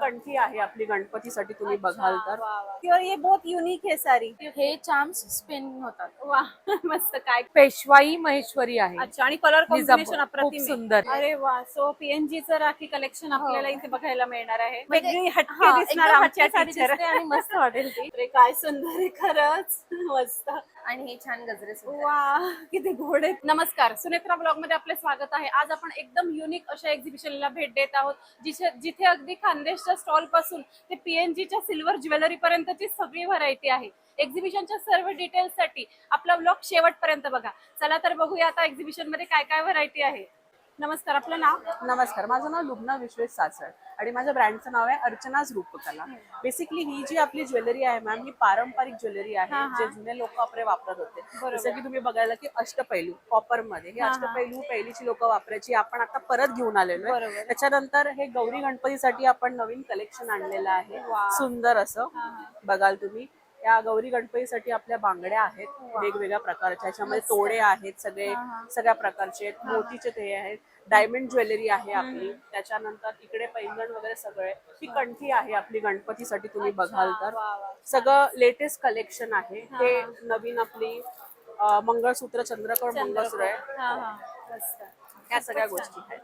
कंठी आहे आपली गणपतीसाठी तुम्ही बघाल तर और ये बहुत यूनिक है सारी. हे चार्म्स स्पिन होतात. वा मस्त काय. पेशवाई महेश्वरी आहे. अच्छा आणि कलर कॉम्बिनेशन खूप अप्रतिम आहे. सुंदर. अरे वा. सो पीएनजी चं राखी कलेक्शन आपल्याला इथे बघायला मिळणार आहे. म्हणजे वेगळी हटके दिसणार एकदम आमच्या हटके साडी टीचर दिसते आणि मस्त वाटेल ती. अरे काय सुंदर आहे खरंच. मस्त. आणि हे छान गजरे सुद्धा. वा किती गोड आहेत. नमस्कार, सुनेत्रा ब्लॉग मध्ये आपले स्वागत आहे. आज आपण एकदम युनिक अशा एक्झिबिशनला भेट देत आहोत जिथे अगदी खानदेशच्या स्टॉल पासून ते पीएनजीच्या सिल्वर ज्वेलरी पर्यंतची सगळी व्हरायटी आहे. एक्झिबिशनच्या सर्व डिटेल्स साठी आपला ब्लॉग शेवटपर्यंत बघा. चला तर बघूया आता एक्झिबिशन मध्ये काय काय व्हरायटी आहे. नमस्कार, आपलं नाव? नमस्कार, माझं नाव लुब्ना विश्वेश सासर आणि माझ्या ब्रँडचं नाव आहे अर्चनाज रूपकला. बेसिकली ही जी आपली ज्वेलरी आहे मॅम, ही पारंपरिक ज्वेलरी आहे जे जुने लोक आपले वापरत होते. जसं की तुम्ही बघायला की अष्टपैलू कॉपर मध्ये, हे अष्टपैलू पहिलीची लोक वापरायची, आपण आता परत घेऊन आलेलो आहे. त्याच्यानंतर हे गौरी गणपतीसाठी आपण नवीन कलेक्शन आणलेलं आहे, सुंदर असं बघाल तुम्ही. या गौरी गणपतीसाठी आपल्या बांगड्या आहेत वेगवेगळ्या प्रकारच्या, त्याच्यामध्ये तोडे आहेत सगळ्या प्रकारचे, मोतीचे ते आहेत, डायमंड ज्वेलरी आहे आपली. त्याच्यानंतर इकडे पैंजण वगैरे सगळे. ही कंठी आहे आपली गणपतीसाठी तुम्ही बघाल तर, सगळं लेटेस्ट कलेक्शन आहे. हे नवीन आपली मंगळसूत्र, चंद्रकोर मंगळसूत्र आहे, या सगळ्या गोष्टी आहेत.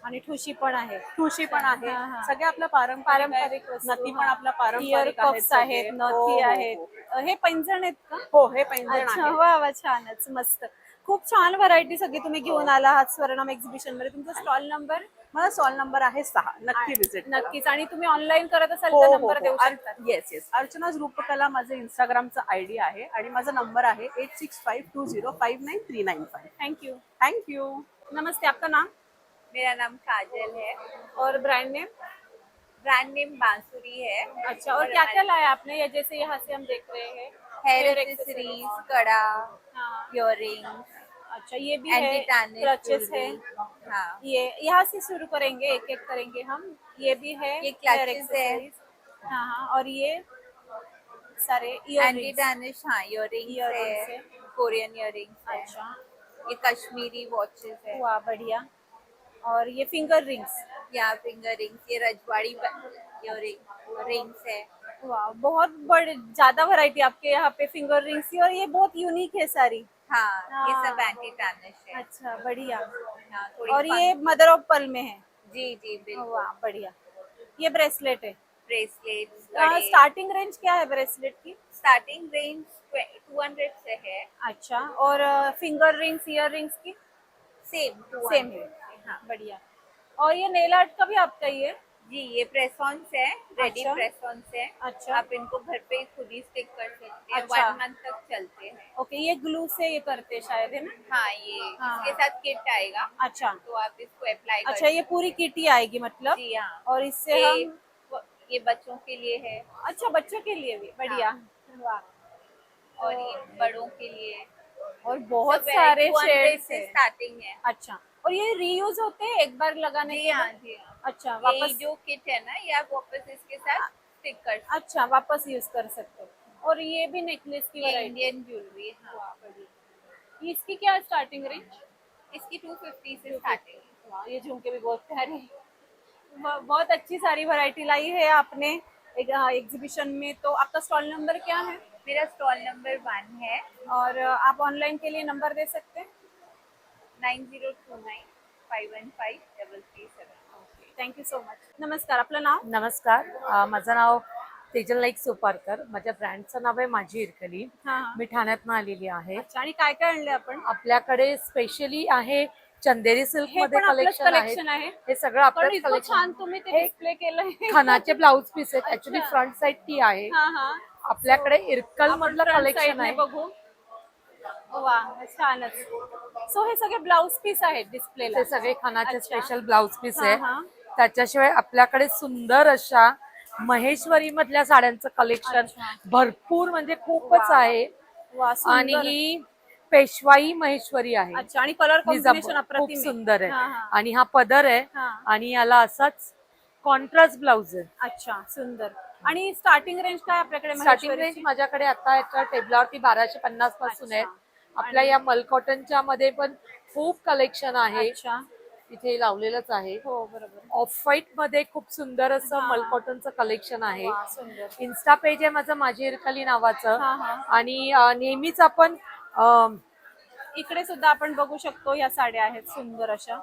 आणि ठुशी पण आहे. ठुशी पण आहे, सगळ्या आपल्या पारंपरिक. नथी पण आपल्या पारंपरिक आहेत, नथी आहेत. हे पैंजण आहेत का? हो, हे पैंजण अच्छा, आहे. वा वा, छानच, मस्त. खूप छान व्हरायटी सगळी तुम्ही घेऊन आला आहात स्वर्णम एक्झिबिशन मध्ये. तुमचा स्टॉल नंबर? माझा स्टॉल नंबर आहे 6. नक्की विजिट नक्कीच. आणि तुम्ही ऑनलाईन करत असाल तर नंबर देऊ शकता. येस. अर्चनाज रूपकला माझं इंस्टाग्रामचं आयडी आहे आणि माझा नंबर आहे 8652059395. थँक्यू. नमस्ते, आपका नाम? मेरा नाम काजल है और ब्रांड नेम? ब्रांड नेम बांसुरी है। अच्छा, और क्या क्या लाया आपने? या जैसे यहाँ से हम देख रहे हैं हेयर एक्सेसरीज, कड़ा, हाँ। इयररिंग्स। अच्छा, ये भी है, क्लचेस है। हाँ, ये यहाँ से शुरू करेंगे, एक एक करेंगे हम। ये भी है, ये hair clutches है। accessories। हाँ, और ये सारे एंटी इयररिंग्स। टैनिश, हाँ, इयररिंग्स Earrings है, है। कोरियन इयररिंग्स है। अच्छा, ये कश्मीरी वॉचेस है। वाह बढ़िया। और ये फिंगर रिंग्स। यहाँ फिंगर रिंग्स, ये रजवाड़ी इयररिंग रिंग्स है। वाह, बहुत बड़े ज्यादा वैरायटी आपके यहाँ पे फिंगर रिंग्स की, और ये बहुत यूनिक है सारी। हाँ, ये हाँ। सब एंटी टैनिश है। अच्छा, बढ़िया। हाँ, थोड़ी और ये मदर ऑफ पर्ल में है। जी जी बिल्कुल। वाह बढ़िया। ये ब्रेसलेट है। ब्रेसलेट्स, स्टार्टिंग रेंज क्या है ब्रेसलेट की? स्टार्टिंग रेंज 200 से है। अच्छा, और फिंगर रिंग्स, इयर रिंग्स की? सेम सेम है। हाँ, बढ़िया। और ये नेल आर्ट का भी आपका ही है? जी, ये प्रेस ऑन्स है, रेडी अच्छा। प्रेस ऑन्स है। अच्छा। आप इनको घर पे ही खुद ही स्टिक कर सकते हैं। अच्छा। 1 मंथ तक चलते हैं। ओके, ये ग्लू से ये करते हैं शायद, है ना? हाँ, ये हाँ। इसके साथ किट आएगा, अच्छा तो आप इसको अप्लाई कर अच्छा, ये पूरी किट ही आएगी मतलब? जी हाँ। और इससे ये हम, ये बच्चों के लिए है अच्छा, बच्चों के लिए भी बढ़िया। वाह। और ये बड़ों के लिए। और बहुत सब सारे 200 शेड्स से है। स्टार्टिंग है। अच्छा, और ये रीयूज होते हैं एक बार लगाने जी के हाँ, बाद? जी हाँ। अच्छा, ये वापस? जो किट है ना, ये आप वापस इसके साथ स्टिक कर सकते अच्छा, वापस यूज कर सकते हो। और ये भी नेकलेस की हैं। ये वैरायटी? इंडियन ज्वेलरी है। हाँ। वाह, बढ़िया। इसकी क्या स्टार्टिंग रेंज? इसकी 250 से स्टार्टिंग है। वाह, ये झुमके भी बहुत प्यारे हैं। बहुत अच्छी सारी वैरायटी लाई है आपने एग्जीबिशन में। तो आपका स्टॉल नंबर क्या है? मेरा स्टॉल नंबर 1 है। और आप ऑनलाइन के लिए नंबर दे सकते हैं? 9029515337। Thank you so much. नमस्कार, आपलं नाव? नमस्कार, माझं नाव तेजल नाईक सोपारकर. माझ्या ब्रँडचं नाव आहे माझी इरकली. हा. मी ठाण्यातनं आलेली आहे. अच्छा, आणि काय काय आणले आपण? आपल्याकडे स्पेशली आहे चंदेरी सिल्क हे मध्ये पण आपलंच कलेक्शन कलेक्शन आहे. आहे. हे सगळं पण आपलं इतकं कलेक्शन. छान तुम्ही ते हे डिस्प्ले केलंय. खणाचे ब्लाउज पीस आहेत. ऍक्च्युली अच्छा. फ्रंट साइड ती आहे. हा हा. आपल्याकडे इरकल आपण मधलं front कलेक्शन side ने आहे. बघू. वा, छानच. सो हे सगळे ब्लाउज पीस आहेत डिस्प्लेला? ते सगळे खणाचे अच्छा. स्पेशल ब्लाउज पीस हा, आहे. हा. त्याच्याशिवाय आपल्याकडे सुंदर अशा महेश्वरी मधल्या साड्यांचं कलेक्शन अच्छा. भरपूर, म्हणजे खूपच वा. आहे. वा, सुंदर. आणि ही पेशवाई महेश्वरी आहे. अच्छा, आणि कलर कॉम्बिनेशन खूप अप्रतिम आहे. सुंदर आहे. हा, हा. आणि हा पदर आहे हा. आणि याला असाच कॉन्ट्रास्ट ब्लाउज आहे. अच्छा, सुंदर. आणि स्टार्टिंग रेंज काय आपल्याकडे? स्टार्टिंग रेंज महेश्वरीची? माझ्याकडे आता याच्या टेबलावरती 1250 पासून आहे. अच्छा. आपल्या या मल कॉटनच्या मध्ये पण खूप कलेक्शन आहे. अच्छा. इथे लावलेलंच आहे. हो बरोबर. ऑफ व्हाईट मध्ये खूप सुंदर असं हा. मलकॉटनचं कलेक्शन आहे. वा, सुंदर. इन्स्टा पेज आहे माझं माझी इरकली नावाचं. हा हा. आणि नेहमीच आपण इकडे सुद्धा आपण बघू शकतो या साड्या आहेत सुंदर अशा.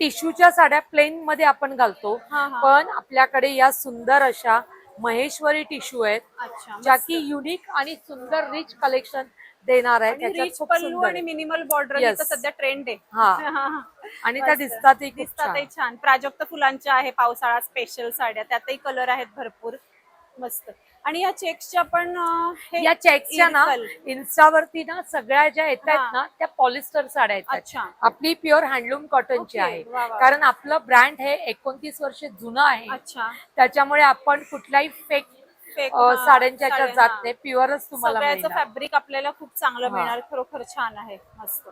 टिश्यूच्या साड्या प्लेन मध्ये आपण घालतो, हा हा. पण आपल्याकडे या सुंदर अशा महेश्वरी टिश्यू आहेत, अच्छा. ज्या की युनिक आणि सुंदर रिच कलेक्शन देणार आहे. त्याच्यात रिच खूप पल्लू सुंदर आणि आहे. Minimal border Yes. तर सध्या ट्रेंड आहे. हा. आणि त्या मस्त. दिसतातही खूप दिसतातही छान. छान. प्राजक्त फुलांच्या आहे पावसाळा स्पेशल साड्या, त्यातही कलर आहेत भरपूर. मस्त. आणि या चेक्सच्या पण या चेक्सच्या ना इरकल. इन्स्टावरती ना सगळ्या ज्या येत हा. आहेत ना त्या पॉलिस्टर साड्या येतात. अच्छा. आपली प्युअर हँडलूम कॉटनची ओके. आहे. वा, वा. कारण आपलं ब्रँड हे 29 वर्ष जुनं आहे. अच्छा. त्याच्यामुळे आपण कुठल्याही फेक Fake, हा, साड्यांच्या साड्या, ह्याच्यात जात हा. नाही. प्युअरच तुम्हाला सगळ्याचं मिळणार. फॅब्रिक आपल्याला खूप चांगलं हा. मिळणार. खरोखर छान आहे. मस्त.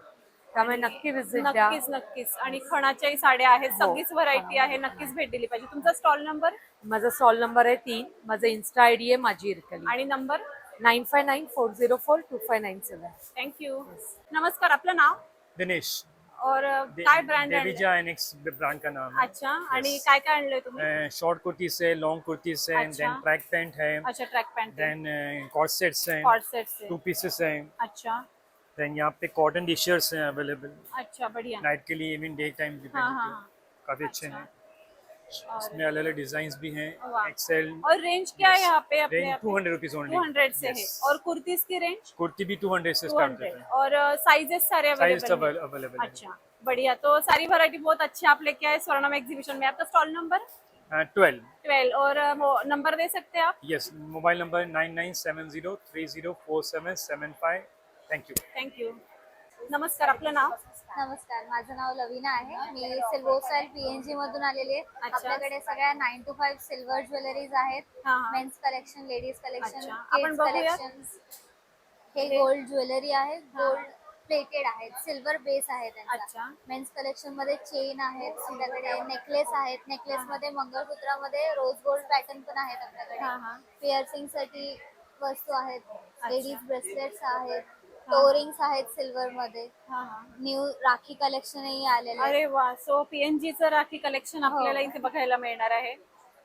त्यामुळे नक्की विजिट द्या. नक्कीच नक्कीच. आणि खणाच्याही साड्या आहेत, हो. सगळीच व्हरायटी आहे. नक्कीच भेट दिली पाहिजे. तुमचा स्टॉल नंबर माझा स्टॉल नंबर आहे 3. माझं इन्स्टा आयडी आहे माझी इरकली. आणि नंबर 9594042597. थँक्यू. नमस्कार, आपलं नाव दिनेश और काय ब्रँड आहे? देवीजा एनएक्स ब्रांड का नाम है। अच्छा. आणि काय काय आणलंय तुम्ही? शॉर्ट कुर्तीज है, लॉन्ग कुर्तीज है, अच्छा. देन ट्रैक पैंट है, अच्छा, track pant, then cord sets हैं, कॉर्ड सेट्स है. 2 पीसेस हैं, अच्छा. देन यहाँ पे कॉटन टी शर्ट्स हैं अवेलेबल अच्छा, बढ़िया. नाइट के लिए, इवन डे टाइम भी हाँ पहनते हाँ हैं, काफी अच्छे अच्छा. हैं। इसमें अलग अलग डिजाइन भी हैं, वाह. एक्सेल और रेंज क्या है यहाँ पे अपने? रेंज 200 रुपीज ओनली, 200 से है. और कुर्तीज की रेंज कुर्ती भी 200 से स्टार्ट होता 200. है, और साइजेस सारे साइज अवेलेबल है? अवेलेबल है। अच्छा, बढ़िया. तो सारी वैरायटी बहुत अच्छी आप लेके आए स्वर्णम एग्जीबिशन में. आपका स्टॉल नंबर 12 12 और नंबर दे सकते हैं आप? Yes, mobile number 9970304775। Thank you. Thank you. नमस्कार, आपलं नाव? नमस्कार, माझं नाव लवीना आहे. मी सिल्वर स्टाईल PNG मधून आलेली आहे. अच्छा. आपल्याकडे सगळ्या 9 to 5 सिल्वर ज्वेलरीज आहेत. हा, हा. मेन्स कलेक्शन, लेडीज कलेक्शन, अच्छा. आपण बघूया. हे गोल्ड ज्वेलरी आहे. गोल्ड प्लेटेड आहेत, सिल्वर बेस आहे त्यांचा. अच्छा. मेन्स कलेक्शन मध्ये चेन आहेत, आपल्याकडे नेकलेस आहेत. नेकलेस मध्ये मंगळसूत्रामध्ये रोज गोल्ड पॅटर्न पण आहेत हा, आपल्याकडे. हा. पिअर्सिंग साठी वस्तू आहेत. लेडीज ब्रेसलेट्स आहेत, टोरिंग्स आहेत सिल्वर मध्ये. हा, हा. न्यू राखी कलेक्शनही आलेलं आहे. अरे वा. सो पीएनजीचं राखी कलेक्शन हो. आपल्याला इथे बघायला मिळणार आहे.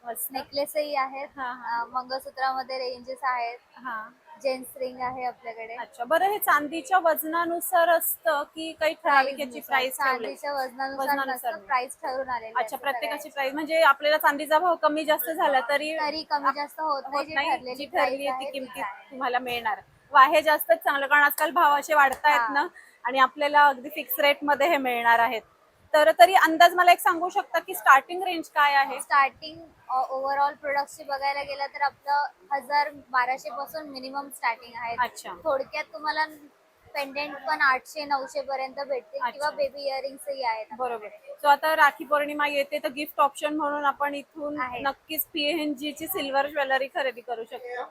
मस्त. नेकलेसही आहेत. हा, हा. मंगळसूत्रामध्ये रेंजेस आहेत. हा. जेंट्स रिंग आहे आपल्याकडे. अच्छा. बरं, हे चांदीच्या वजनानुसार असतं की काही ठराविक याची प्राइस चांदीच्या वजनानुसार वजनानुसार नसतं, प्राइस ठरून आलेली आहे अच्छा, प्रत्येकाची प्राइस म्हणजे आपल्याला चांदीचा भाव कमी जास्त झाला तरी तरी कमी जास्त होत होत नाही. नाही. जी जी ठरलेली ठरली प्राइस आहे ती आहे किमती तीच आहे. तुम्हाला मिळणार. वा, हे जास्तच चांगलं, कारण आजकाल भाव असे वाढतायत हा. ना, आणि आपल्याला अगदी फिक्स रेट मध्ये हे मिळणार आहेत. तर तरी अंदाज मला एक सांगू शकता की स्टार्टिंग रेंज काय आहे? स्टार्टिंग ओव्हरऑल प्रोडक्टची बघायला गेलं तर आपलं 1000-1200 पासून मिनिमम स्टार्टिंग आहे. अच्छा. थोडक्यात तुम्हाला पेंडेंट पण 800-900 पर्यंत भेटतील अच्छा. किंवा बेबी इयरिंग्सही आहेत. बरोबर. सो आता राखी पौर्णिमा येते, तर गिफ्ट ऑप्शन म्हणून आपण इथून आहे. नक्कीच PNG ची सिल्वर ज्वेलरी खरेदी करू शकतो.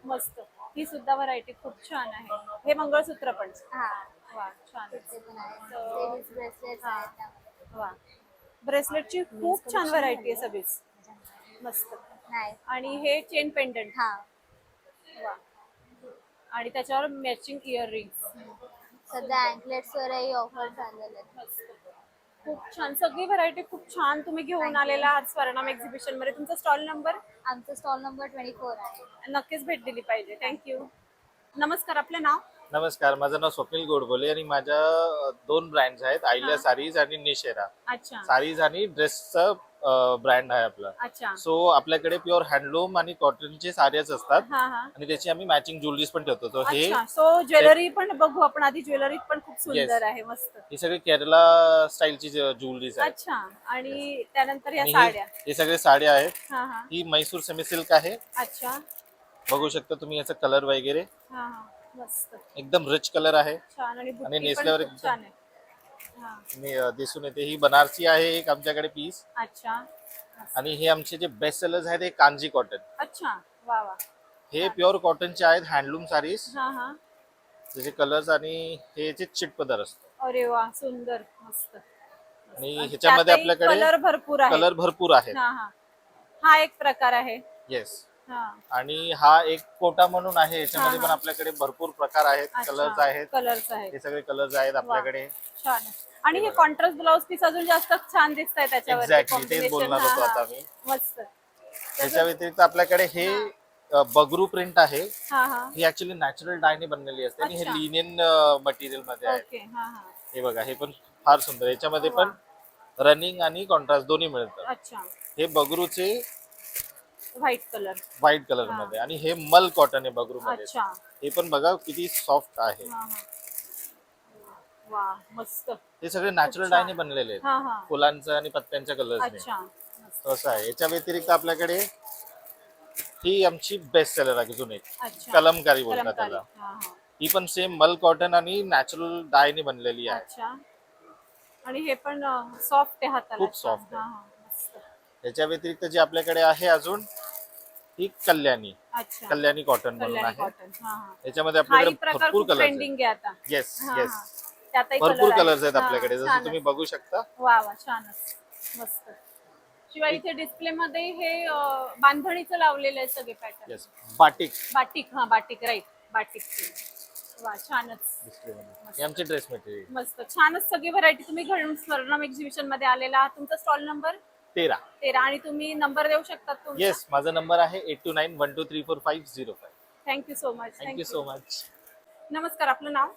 मस्त. ही सुद्धा व्हरायटी खूप छान आहे. हे मंगळसूत्र पण. हा, वा, छान. ते पण आहेत. लेडीज ब्रेसलेट्स हा. आहेत त्यामध्ये. वा. ब्रेसलेटची खूप छान व्हरायटी आहे सगळीच. मस्त. नाही. आणि हे चेन पेंडंट. हा, वा. आणि त्याच्यावर मॅचिंग इयरिंग्स. सध्या अँकलेट्स वरही ऑफर चाललेले आहेत. खूप छान. सगळी व्हरायटी खूप छान तुम्ही घेऊन आलेला आहात स्वर्णम एक्झिबिशन मध्ये. तुमचा स्टॉल नंबर? आमचं स्टॉल नंबर 24 आहे. नक्कीच भेट दिली पाहिजे. थँक्यू. नमस्कार, आपलं नाव? नमस्कार, माझं नाव स्वप्नील गोडबोले आणि माझ्या 2 ब्रँड्स आहेत, आयलिया सारीज आणि निशेरा. अच्छा. सारीज आणि ड्रेसचा ब्रँड आहे आपला. अच्छा. सो आपल्याकडे प्युअर हँडलूम आणि कॉटनचे साड्याच असतात हा, हा. आणि त्याची आम्ही मॅचिंग ज्वेलरीज पण ठेवतो. तर हे अच्छा. सो ज्वेलरी पण बघू आपण आधी. ज्वेलरी पण खूप सुंदर आहे. मस्त. ही सगळी केरला स्टाईलची ज्वेलरीज आहेत. अच्छा. आणि त्यानंतर या आणि साड्या. हे सगळे साड्या आहेत. हा, हा. ही म्हैसूर सेमी सिल्क आहे. अच्छा. बघू शकता तुम्ही, याचा कलर वगैरे हा, हा. मस्त. एकदम रिच कलर आहे. छान. आणि बुट्टी पण नेसल्यावर खूप छान आहे. हा. तुम्ही दिसून येते. ही बनारसी आहे एक आमच्याकडे पीस. अच्छा. मस्त. आणि हे आमचे जे बेस्ट सेलर्स आहेत हे कांजी कॉटन. अच्छा. वा, वा. हे प्युअर कॉटनचे आहेत, हँडलूम साडीज. हा, हा. त्याचे कलर्स आणि हे याचे चिट पदर असतो. अरे वा, सुंदर. मस्त. आणि ह्याच्यामध्ये आपल्याकडे कलर भरपूर आहे. कलर भरपूर आहेत. हा, हा. हा एक प्रकार आहे. येस. हा आणि हा एक कोटा म्हणून आहे, याच्यामध्ये हा. पण आपल्याकडे भरपूर प्रकार आहेत, कलर्स आहेत. कलर्स आहेत. हे सगळे कलर्स आहेत आपल्याकडे. छान आहे. आणि हे कॉन्ट्रास्ट ब्लाउज पीस अजून जास्त छान दिसत आहे त्याच्यावर. एक्झॅक्टली तेच बोलणार होतो आता मी. मस्त. त्याच्या व्यतिरिक्त आपल्याकडे हे बगरू प्रिंट आहे. हा हा. ही ऍक्च्युली नॅचरल डायने बनलेली असते आणि हे अच्छा. लिनियन मटेरियल मध्ये आहे. ओके. हा हा. हे बघा, हे पण फार सुंदर. याच्यामध्ये पण रनिंग आणि कॉन्ट्रास्ट दोन्ही मिळतात. अच्छा. हे बगरूचे व्हाईट कलर. व्हाईट कलर मध्ये आणि हे मल कॉटन आहे बगरू मध्ये. अच्छा. हे पण बघा किती सॉफ्ट आहे. हा हा. वा मस्त. हे सगळे नॅचरल डायने बनलेले आहेत, हा हा. फुलांचं आणि पत्त्यांच्या कलर्सने. अच्छा. मस्त. असं आहे. याच्या व्यतिरिक्त आपल्याकडे ही आमची बेस्ट सेलर आहे अजून एक, अच्छा. कलमकारी बोलतात कलमकारी. त्याला. हा हा. ही पण सेम मल कॉटन आणि नॅचरल डायने बनलेली आहे. अच्छा. आणि हे पण सॉफ्ट आहे हाताला. खूप soft आहे. हा हा. मस्त. याच्या व्यतिरिक्त जे आपल्याकडे आहे अजून ही कल्याणी अच्छा. कल्याणी कॉटन म्हणून कल्याणी आहे. कॉटन. हा हा. याच्यामध्ये हा आपल्याकडे प्रकार भरपूर खूप कलर्स ट्रेंडिंग आहे आता. आहेत. येस हा, येस, हा. त्यातही भरपूर color कलर्स आहेत हा, आपल्याकडे, जसं छानच. तुम्ही बघू शकता. वा वा छानच. मस्त. शिवाय इथे डिस्प्ले मध्ये हे बांधणीचं लावलेलं आहे सगळे पॅटर्न. Yes, batik batik. हा बाटिक राईट. बाटिक. वा छानच. हे आमचे ड्रेस मटेरियल. मस्त. छानच सगळी व्हरायटी तुम्ही घडून स्वर्णम एक्झिबिशन मध्ये आलेला आहात. तुमचा स्टॉल नंबर 13 आणि तुम्ही नंबर देऊ शकतात तुमचा. येस, माझा नंबर आहे 8291234505. Thank you so much. Thank you so much. नमस्कार, आपलं नाव?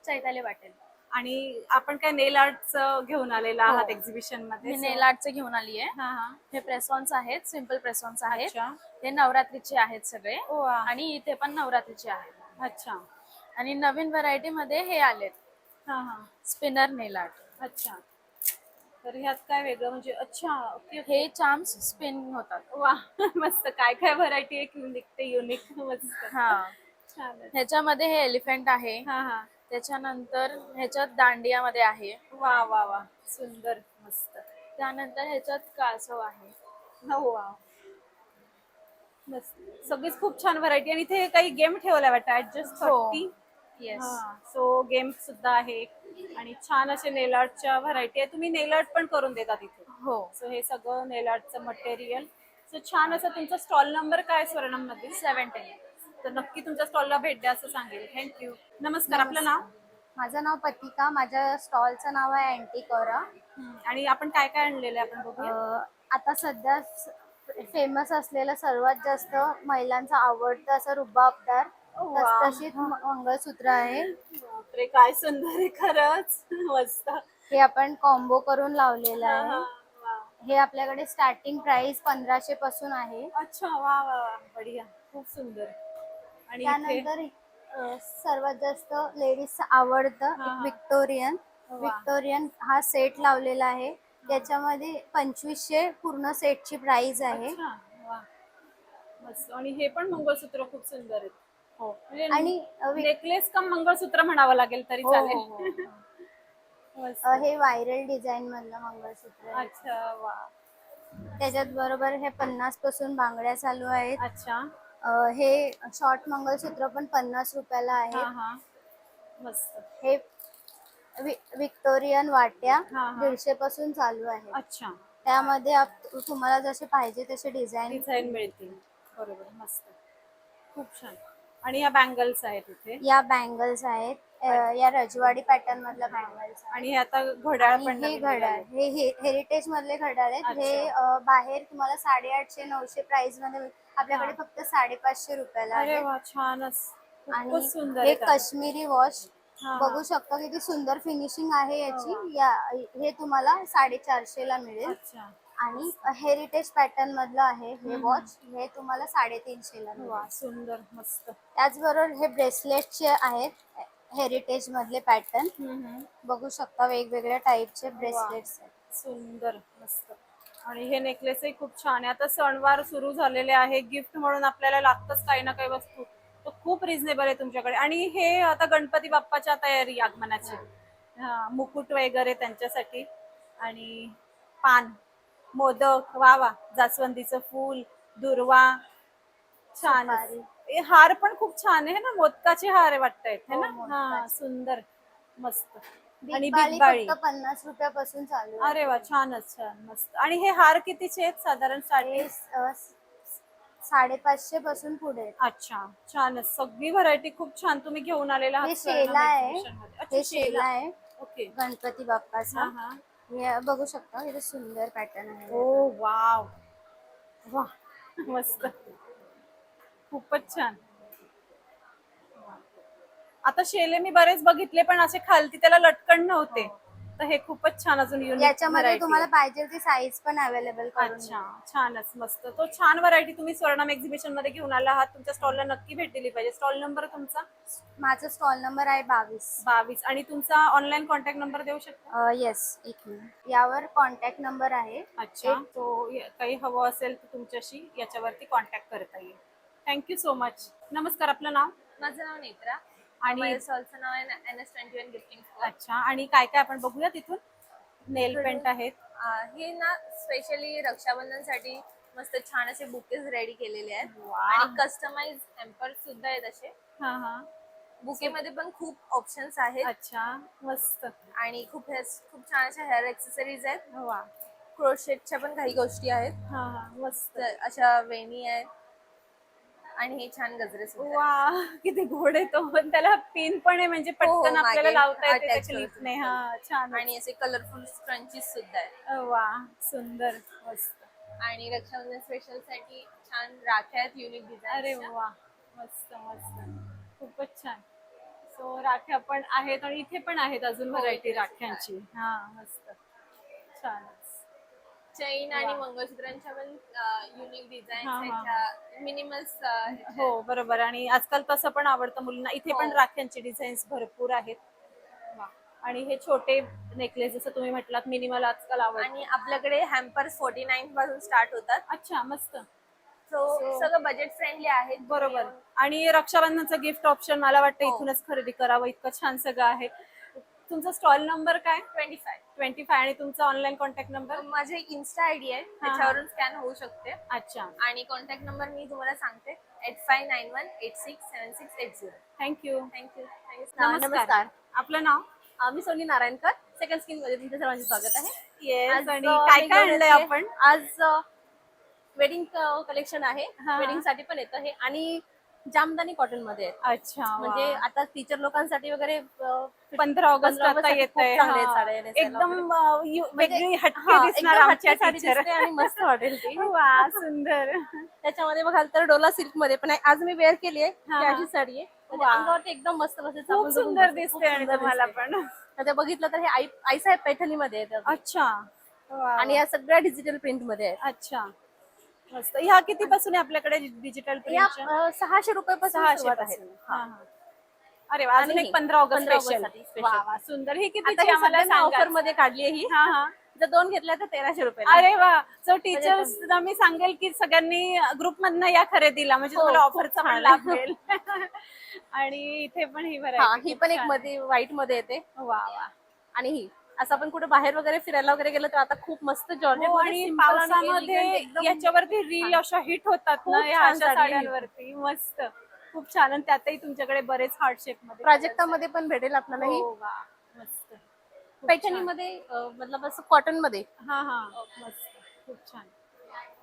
चैताली वाटेल. आणि आपण काय नेल आर्टचं घेऊन आलेला आहात हो. एक्झिबिशन मध्ये? मी नेल आर्टचे घेऊन आली आहे. हा हा. हे प्रेसॉन्स आहेत, सिम्पल प्रेसॉन्स आहेत. अच्छा. हे नवरात्रीचे आहेत सगळे वा. आणि इथे पण नवरात्रीचे आहेत. अच्छा. आणि नवीन व्हरायटी मध्ये हे आलेत, हा हा. स्पिनर नेल आर्ट. अच्छा. तर ह्यात काय वेगळं म्हणजे? अच्छा. ओके. हे चार्म्स स्पिन होतात. वा मस्त. काय काय व्हरायटी आहे युनिक ते युनिक. मस्त. हा. छान आहे. ह्याच्यामध्ये हे एलिफंट आहे. हा हा. त्याच्यानंतर ह्याच्यात दांडियामध्ये आहे. वा वा वा सुंदर. मस्त. त्यानंतर ह्याच्यात कासव आहे. हो वा. मस्त. सगळीच खूप छान व्हरायटी. आणि इथे काही गेम ठेवलाय वाटतं ऍडजस्ट हो. 40. येस. सो गेम सुद्धा आहे आणि छान असे नेल आर्टच्या व्हरायटी आहे. तुम्ही नेल आर्ट पण करून देता तिथे? हो. सो हे सगळं नेल आर्टचं मटेरियल. सो छान असं. तुमचा स्टॉल नंबर काय स्वर्णम मध्ये? 17. तर नक्की तुमच्या स्टॉलला भेट द्या असं सांगेल. थँक्यू. नमस्कार, आपलं नाव? माझं नाव पतिका. माझ्या स्टॉलचं नाव आहे अँटिकोरा. आणि आपण काय काय आणलेलं आहे आपण बघूया. आता सध्या फेमस असलेलं सर्वात जास्त महिलांचं आवडतं असं रुबाबदार तसतशीत मंगळसूत्र आहे. बापरे, काय सुंदर आहे खरंच. मस्त. हे आपण कॉम्बो करून लावलेलं हा, आहे. हा. वा. हे आपल्याकडे स्टार्टिंग प्राइस 1500 पासून आहे. अच्छा. वा वा वा. बढिया. खूप सुंदर. आणि इथे त्यानंतर सर्वात जास्त लेडीज आवडतं हा, हा. विक्टोरियन. वा. विक्टोरियन हा सेट लावलेला आहे. त्याच्यामध्ये 2500 पूर्ण सेटची प्राइस आहे. अच्छा. वा. मस्त. आणि हे पण मंगळसूत्र खूप सुंदर आहेत. हो. म्हणजे आणि नेकलेस का मंगळसूत्र म्हणावं लागेल तरी हो, चालेल. हो, हो. मस्त. हे व्हायरल डिझाईन मधलं मंगळसूत्र आहे. अच्छा. वा. त्याच्यात बरोबर हे 50 पासून बांगड्या चालू आहेत. अच्छा. हे शॉर्ट मंगळसूत्र पण 50 रुपयाला हा आहे. हा. मस्त. हे विक्टोरियन वाट्या हा, हा. 150 पासून चालू आहे. अच्छा. त्यामध्ये तुम्हाला जसे पाहिजे तसे डिझाईन डिझाईन मिळतील. बरोबर. मस्त. खूप छान. आणि या बँगल्स आहेत इथे. या बँगल्स आहेत. या रजवाडी पॅटर्न मधल्या बँगल्स. आणि हे आता घड्याळ पण हे नवीन घड्याळ निघाले. हे हेरिटेज मधले घड्याळ आहेत. अच्छा. हे बाहेर तुम्हाला 850-900 प्राइस मध्ये आपल्याकडे फक्त 550 रुपयाला अरे आहे. वा छानच. आणि खूपच सुंदर हे आहे. काश्मीरी वॉश हा, बघू शकता किती सुंदर फिनिशिंग आहे याची. हे तुम्हाला 450 ला मिळेल. अच्छा. आणि हेरिटेज पॅटर्न मधलं आहे हे वॉच. हे तुम्हाला 350 ला मिळेल. वा सुंदर. मस्त. त्याचबरोबर हे ब्रेसलेटचे आहेत हेरिटेज मधले पॅटर्न. बघू शकता वेगवेगळ्या टाईपचे ब्रेसलेट्स आहेत. सुंदर. मस्त. आणि हे नेकलेसही खूप छान आहे. आता सणवार सुरू झालेले आहे. गिफ्ट म्हणून आपल्याला लागतच काही ना काही वस्तू. तर खूप रिझनेबल आहे तुमच्याकडे. आणि हे आता गणपती बाप्पाच्या तयारी आगमनाची. हा मुकुट वगैरे त्यांच्यासाठी. आणि पान, मोदक. वा वा. जास्वंदीचं फूल, दुर्वा. छान. हार पण खूप छान आहे ना. मोदकाचे हार वाटतायत है ना. हा सुंदर. मस्त. आणि बिग बिगबाळी फक्त 50 रुपयापासून चालू आहे. अरे वा छानच. छान. मस्त. आणि हे हार कितीचे आहेत साधारण? हे 550 पासून पुढे आहेत. अच्छा छानच, सगळी व्हरायटी खूप छान तुम्ही घेऊन आलेला आहात हे स्वर्णम शेला आहे. exhibition मध्ये. अच्छा, हे शेला आहे ओके. गणपती बाप्पाचा. हा हा. हे बघू शकता इथे सुंदर पॅटर्न आहे. ओ वाव, वा मस्त, खूपच छान. आता शेले मी बरेच बघितले पण असे खालती त्याला लटकन नव्हते, तर हे खूपच छान, अजून युनिक याच्यामध्ये तुम्हाला पाहिजे ती साईज पण अवेलेबल करून अच्छा छानच, मस्त. तो छान व्हरायटी तुम्ही स्वर्णम एक्झिबिशन मध्ये घेऊन आला आहात, तुमच्या स्टॉलला नक्की भेट दिली पाहिजे. स्टॉल नंबर तुमचा? माझा स्टॉल नंबर आहे 22. 22. आणि तुमचा ऑनलाईन कॉन्टॅक्ट नंबर देऊ शकता? येस, एक मिनिट. यावर कॉन्टॅक्ट नंबर आहे. अच्छा, तो काही हवं असेल तर तुमच्याशी याच्यावरती कॉन्टॅक्ट करता येईल. Thank you so much. नमस्कार, आपलं नाव? माझं नाव नेत्रा आणि माझ्या स्टॉलचं नाव आहे NS21 गिफ्टिंग स्टोअर. अच्छा, आणि काय काय आपण बघूया तिथून? नेल पेंट आहेत. हे ना स्पेशली रक्षाबंधनसाठी मस्त छान असे बुकेज रेडी केलेले आहेत वा. आणि कस्टमाइज हॅम्पर सुद्धा आहेत असे. हा हा. बुके मध्ये पण खूप ऑप्शन्स आहेत अच्छा मस्त. आणि खूप छान अशा हेअर एक्सेसरीज आहेत. वा. क्रोशेटच्या पण काही गोष्टी आहेत. हा हा मस्त. तर अशा वेणी आहेत आणि हे छान गजरे सुद्धा आहेत. वा, किती गोड आहे तो, पण त्याला पिन पण आहे म्हणजे हो, पटकन आपल्याला मागे लावता येते attach त्याची करू लीफ नाही. हा छान. आणि असे कलरफुल स्क्रंचीज सुद्धा आहेत. वा सुंदर, मस्त. आणि रक्षाबंधन स्पेशल साठी छान राख्या आहेत युनिक अरे डिझाईन. वा, मस्त मस्त, खूपच छान. सो राख्या पण आहेत आणि इथे पण आहेत अजून हो, व्हरायटी इथे राख्यांची. हा मस्त, छानच. चैन आणि मंगळसूत्रांच्या पण युनिक डिझाईन हा, हा. ह्याच्या मिनिमल्स. हो बरोबर, आणि आजकाल तसं पण आवडतं मुलींना. इथे पण हो. राख्यांची डिझाईन्स भरपूर आहेत. वा. आणि हे छोटे नेकलेस जसं तुम्ही म्हटलात मिनिमल आजकाल आवडतं. आणि आपल्याकडे हॅम्पर्स 49 पासून स्टार्ट होतात. अच्छा मस्त. सो सगळं बजेट फ्रेंडली आहे. बरोबर. आणि रक्षाबंधनचं गिफ्ट ऑप्शन मला वाटतं हो. इथूनच खरेदी करावं, इतकं छान सगळं आहे. तुमचा स्टॉल नंबर काय? 25. आणि तुमचा ऑनलाईन कॉन्टॅक्ट नंबर? माझे इन्स्टा आयडी आहे, त्याच्यावरून स्कॅन होऊ शकते. अच्छा, आणि कॉन्टॅक्ट नंबर मी तुम्हाला सांगते 8591867680. थँक्यू. थँक्यू. नमस्कार, आपलं नाव? मी सोनी नारायणकर, सेकंड स्किन मध्ये तुमच्या सर्वांचे स्वागत आहे. येस. आज, आणि मी काय काय घेऊन आणलंय येते- आपण? आज वेडिंग कलेक्शन आहे. हा. वेडिंग साठी पण येतं हे, आणि जामदानी कॉटन मध्ये आहे. अच्छा, म्हणजे वा. आता टीचर लोकांसाठी वगैरे 15 ऑगस्ट आता साठी येत खूप आहे. चांगले आहेत साड्या नेसायला एकदम वगैरे. वेगळी हटके हा, दिसणार एकदम आमच्या हटके साडी टीचर. दिसते आणि मस्त वाटेल ती. वा सुंदर. त्याच्यामध्ये बघाल तर डोला सिल्क मध्ये पण आहे. आज मी वेअर केली आहे. हा, ही हा. अशी साडी आहे. म्हणजे वा. अंगावरती एकदम मस्त बसेल. खूप चापून सुंदर बसेल. खूप दिसते आणि सुंदर तुम्हाला दिसते. पण. आता बघितलं तर हे आईसाहेब पैठणी मध्ये आहे. अच्छा. वा. आणि या सगळ्या डिजिटल प्रिंट मध्ये आहेत. अच्छा मस्त. ह्या किती पासून आहे आपल्याकडे डिजिटल या प्रिंट? 600 रुपयापासून 600 सुरुवात आहे. पासून. हा, हा. अरे वा, अजून आणि एक ही 15 ऑगस्ट 15 ऑगस्ट स्पेशल. साठी special. वा वा सुंदर. ही आता किती ही आम्हाला सध्या ऑफर सांगा. मध्ये काढली आहे ही. हा हा. जर 2 घेतल्या तर 1300 रुपये. अरे वा. सो टीचर्स मी सांगेल की सगळ्यांनी ग्रुप मधनं या खरेदीला, म्हणजे हो, तुम्हाला खूप ऑफरचा पण छान. लाभ मिळेल. आणि इथे पण ही हा, व्हरायटी ही पण एक मध्ये व्हाईट मध्ये येते. वा वा. आणि ही असं आपण कुठे बाहेर वगैरे फिरायला वगैरे गेलो तर आता खूप मस्त जॉर्जेट हो, आणि पावसामध्ये याच्यावरती रील अशा हिट होतात ना खूप या छान अशा साडी. साड्यांवरती. मस्त, खूप छान. आणि त्यातही तुमच्याकडे बरेच हार्ट शेप मध्ये प्राजक्तामध्ये पण भेटेल आपल्याला ही. हो, वा. मस्त, खूप पैठणी छान. मध्ये मतलब असं कॉटन मध्ये. हा हा मस्त, खूप छान.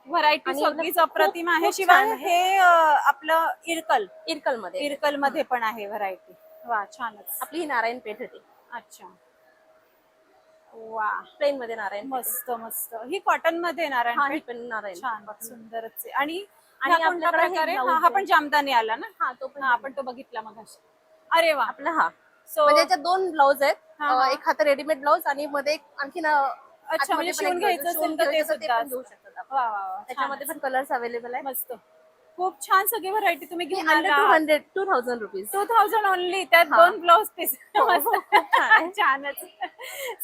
व्हरायटी आणि सगळीच अप्रतिम आहे. खूप शिवाय छान. हे आपलं इरकल मध्ये. इरकल मध्ये पण आहे व्हरायटी. वा छानच. आपली ही नारायण पेठ होती. अच्छा. वा प्लेन मध्ये नारायण पेठ. मस्त मस्त. ही कॉटन मध्ये येणार हा, आहे. ही पण नारायण. छान, सुंदरच आहे. आणि आणि हा कोणत्या आपल्याकडे हे प्रकारे? blouse हा आहे. पण जामदानी आला ना? हा, तो पण हा, आपण तो बघितला मगाशी. अरे वा. आपला हा. सो म्हणजे याच्यात 2 ब्लाऊज आहेत. हा, हा. एक हात रेडीमेड ब्लाऊज आणि मध्ये एक आणखीन अच्छा, म्हणजे शिवून घ्यायचं असेल तर ते सुद्धा घेऊ शकतात आपण. वा वा वा. त्याच्यामध्ये छानच. पण कलर्स अवेलेबल आहे. मस्त, खूप छान सगळी व्हरायटी तुम्ही घेऊन अंडर आला. 2000 रुपीज. 2000 ओनली, त्यात हा. 2 ब्लाउज पीस. हो, खूप छान आहे. छानच.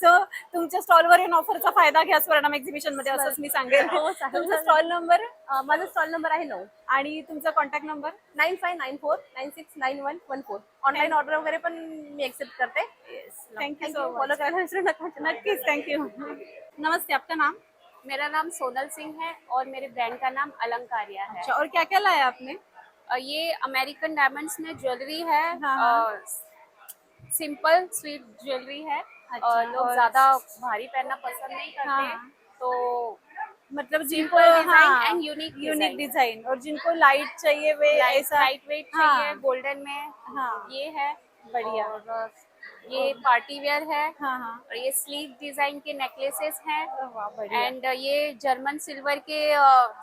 सो तुमच्या स्टॉलवर येऊन ऑफरचा फायदा घ्या स्वर्णम एक्झिबिशन मध्ये, असंच मी सांगेन. हो, चालेल. तुमचा स्टॉल नंबर माझा स्टॉल नंबर आहे 9 आणि तुमचा कॉन्टॅक्ट नंबर? 9594969114. ऑनलाईन ऑर्डर वगैरे पण मी एक्सेप्ट करते. Thank you so much. फॉलो करायला विसरू नका. नक्कीच, थँक्यू. नमस्ते, आपका नाम? मेरा नाम सोनल सिंह है और मेरे ब्रांड का नाम अलंकारिया है. अच्छा, और क्या क्या लाया आपने? ये अमेरिकन डायमंड्स में ज्वेलरी है. हाँ, हाँ. और सिंपल स्वीट ज्वेलरी है. अच्छा, और लोग और- ज्यादा भारी पहनना पसंद नहीं करते हाँ, हैं. हाँ. तो मतलब जिनको Simple design हाँ, and unique unique design. Design, और जिनको लाइट चाहिए वे ऐसा लाइट वेट हाँ। चाहिए गोल्डन में, हाँ ये है। बढ़िया। और ये पार्टी वेयर है, हाँ हाँ और ये स्लीव डिजाइन के नेकलेसेस हैं, वाह बढ़िया। एंड ये जर्मन सिल्वर के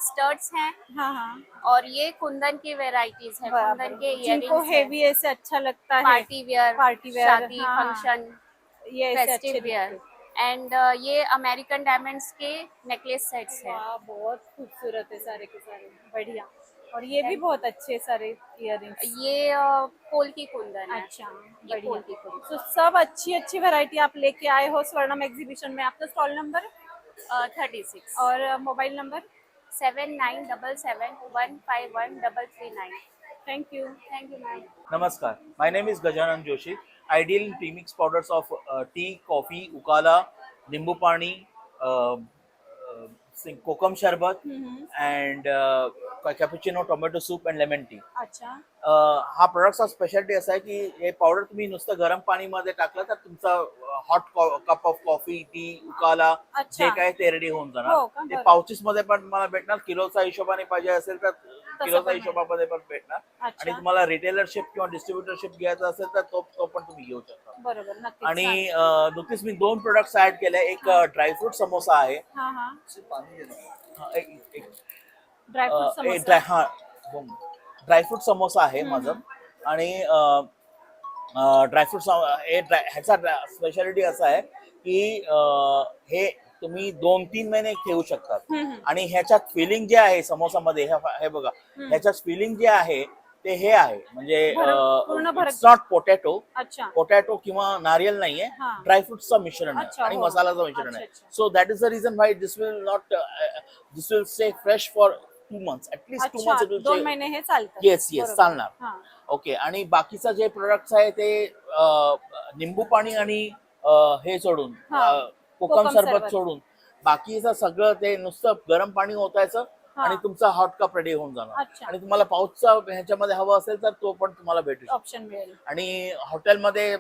स्टर्ट्स हैं, हाँ हाँ और ये कुंदन की वेराइटीज है, कुंदन के जिनको इयररिंग्स हेवी ऐसे अच्छा लगता है, पार्टी वेयर, पार्टी वेयर, शादी हाँ, फंक्शन, ये ऐसे अच्छे फेस्टिव वेयर, दिखते। एंड ये अमेरिकन डायमंड्स के नेकलेस सेट्स हैं। वाह बहुत खूबसूरत है सारे के सारे, बढ़िया। और ये भी बहुत अच्छे सारे इयररिंग्स। ये पोल की कुंदन है। अच्छा ये बढ़िया। पोल की कुंदन। तो सब अच्छी अच्छी वैरायटी आप लेके आए हो स्वर्णम एग्जीबिशन में। आपका स्टॉल नंबर 36 और mobile number? 7977151339। Thank you. Thank you ma'am. Namaskar. My name is Gajanan Joshi. I deal in premix powders of tea, coffee, ukala, nimbu pani, kokum sharbat, and cappuccino, tomato soup, and lemon tea. अच्छा हा प्रोडक्टचा speciality असा आहे की हे powder तुम्ही नुसतं गरम पाणीमध्ये टाकलं तर तुमचा hot cup of coffee, tea, उकाला अच्छा. जे काय ते रेडी होऊन हो जाणार. का? ते बरं. पाउचेस मध्ये पण तुम्हाला भेटणार, किलोचा हिशोबाने पाहिजे असेल तर किलोचा पण हिशोबामध्ये पण भेटणार. अच्छा. आणि तुम्हाला रिटेलरशिप किंवा डिस्ट्रीब्युटरशिप घ्यायचा असेल तर तो पण तुम्ही घेऊ शकता. बरोबर नक्कीच. आणि नुकतीच मी 2 प्रोडक्ट्स ऍड केले. एक ड्रायफ्रूट समोसा आहे. हा हा हा, एक ड्रायफ्रूट समोसा. ड्रायफ्रूट समोसा आहे माझं. आणि ड्रायफ्रूट ह्याचा स्पेशालिटी असा आहे की हे तुम्ही 2-3 महिने ठेवू शकतात. आणि ह्याच्यात फिलिंग जे आहे समोसामध्ये हे बघा, ह्याच्यात फिलिंग जे आहे ते हे आहे म्हणजे पूर्ण भरत. It's not potato. अच्छा पोटॅटो किंवा नारियल नाहीये, हा. ड्रायफ्रुट्सचं मिश्रण अच्छा, आहे आणि हो. मसाल्याचं मिश्रण अच्छा, आहे. अच्छा. So that is the reason why this will stay fresh for 2 months. At least 2 अच्छा months. 2 महिने हे चालतं. येस बरोबर. चालणार. हा. ओके. आणि बाकीचं जे प्रोडक्ट्स आहे ते निंबू पाणी आणि हे सोडून हा. कोकम कोकम सरबत सरबत. सोडून बाकीचं सगळं ते नुसतं गरम पाणी ओतायचं हा. आणि तुमचा हॉट कप रेडी होऊन जाणार. अच्छा. आणि तुम्हाला पाऊचचा ह्याच्यामध्ये हवं असेल तर तो पण तुम्हाला भेटू शकतो. ऑप्शन मिळेल. आणि हॉटेलमध्ये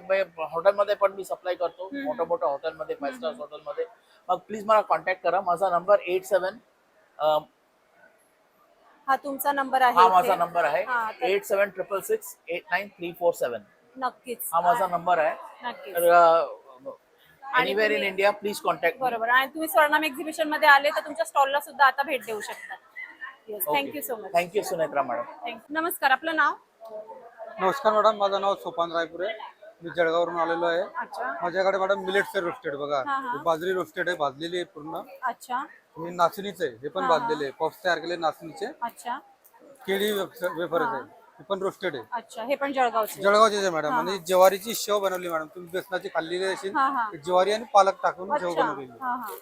पण मी सप्लाय करतो, मोठ्या मोठ्या हॉटेलमध्ये, 5 स्टार हॉटेलमध्ये. मग प्लीज मला कॉन्टॅक्ट करा. माझा नंबर 87 हा तुमचा नंबर आहे हा इथे. माझा नंबर आहे हा, तर 8766689347. नक्कीच. हा माझा नंबर आहे. नक्कीच. तर anywhere in India please contact. बरोबर. आणि तुम्ही स्वर्णम एक्झिबिशन मध्ये आले तर तुमच्या स्टॉलला सुद्धा आता भेट देऊ शकता. Yes thank you so much. Thank you Sunetra madam. नमस्कार. आपलं नाव? नमस्कार मॅडम, माझं नाव सोपान रायपुरे. मी जळगाववरून आलेलो आहे. अच्छा माझ्याकडे मॅडम मिलेटचे रोस्टेड बघा. हा, हा. ही बाजरी रोस्टेड आहे, भाजलेली आहे पूर्ण. अच्छा हे नाचणीचे हे पण भाजलेले आहे. पफ्स तयार केले नाचणीचे. अच्छा केळी वेफर आहे, हे पण रोस्टेड आहे. अच्छा हे पण जळगावचे? जळगावचे आहे मॅडम. आणि ज्वारीची शेव बनवली मॅडम, तुम्ही बेसनाची खाल्लेली असेल. हा हा ज्वारी आणि पालक टाकून शेव अच्छा बनवलेली. हा हा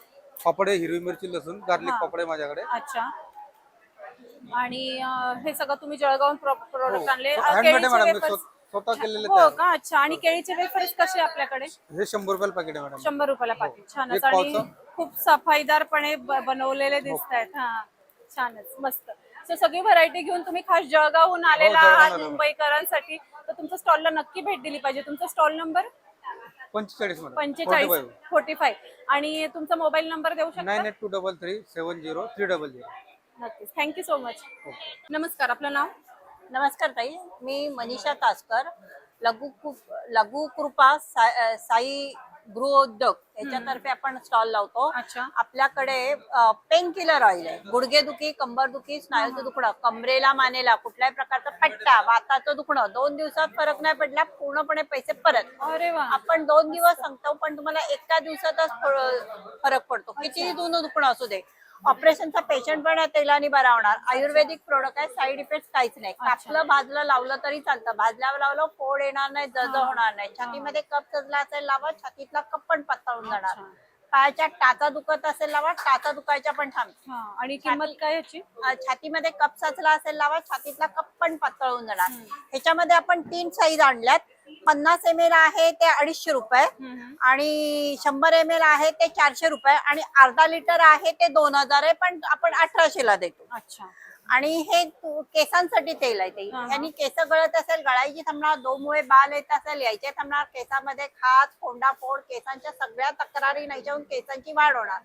पापड आहे, हिरवी मिरची लसूण गार्लिक हा. पापड आहे माझ्याकडे. अच्छा. आणि हे सगळं तुम्ही जळगावून प्रोडक्ट आणले. हँडमेड केळीचे आहे मॅडम, मी wafers- स्वतः केलेले हो तयार. का? अच्छा. आणि केळीचे वेफर्स कसे आपल्याकडे? हे 100 रुपयाला पॅकेट आहे मॅडम. 100 रुपयाला पाकिट. छानच. एक आणि पावचं. खूप सफाईदारपणे बनवलेले दिसत आहेत. हा छानच मस्त. सो सगळी व्हरायटी घेऊन तुम्ही खास जळगावहून आलेला जळगावहून आहात आलेलो. मुंबईकरांसाठी, तर तुमच्या स्टॉलला नक्की भेट दिली पाहिजे. तुमचा स्टॉल नंबर? 45 मॅडम. 45. आणि तुमचा मोबाईल नंबर देऊ शकता? 9823370300. नक्कीच. Thank you so much. नमस्कार. आपलं नाव? नमस्कार ताई, मी मनीषा तासकर, लघु कृपा साई गृहोद्योग याच्यातर्फे आपण स्टॉल लावतो. अच्छा. आपल्याकडे पेन किलर ऑइल आहे. गुडघेदुखी, कंबरदुखी, स्नायूचं दुखणं, कमरेला मानेला कुठल्याही प्रकारचा पट्टा, वाताचं दुखणं, 2 दिवसात फरक नाही पडला पूर्णपणे पैसे परत. अरे वा. आपण 2 दिवस सांगतो पण तुम्हाला एका दिवसातच फरक पडतो. कितीही जुनं दुखणं असू दे. ऑपरेशनचा पेशंट पण तेलाने बरा होणार. आयुर्वेदिक प्रोडक्ट आहे, साईड इफेक्ट काहीच नाही. कापलं भाजलं लावलं तरी चालतं. भाजल्यावर लावलं फोड येणार नाही, जळजळ होणार नाही. छातीमध्ये कप सजला असेल लावा, छातीतला कप पण पातळून जाणार. पायाच्या टाचा दुखत असेल लावा, टाचा दुखायच्या पण थांबतील. आणि किंमत काय याची? छातीमध्ये कप साचला असेल लावा, छातीतला कप पण पातळून जाणार. ह्याच्यामध्ये आपण 3 साईज आणल्यात. 50 ml आहे ते 250 रुपये, आणि 100 ml आहे ते 400 रुपये, आणि अर्धा लिटर आहे ते 2000 आहे, पण आपण 1800 ला देतो. अच्छा. आणि हे केसांसाठी तेल आहे ते. ह्यानी केस गळत असेल, गळायची थांबणार, डोमुळे बाल येत असेल, यायचे थांबणार, केसामध्ये खाज, फोड, केसांच्या सगळ्या तक्रारी नाहीच्याहून केसांची वाढ होणार.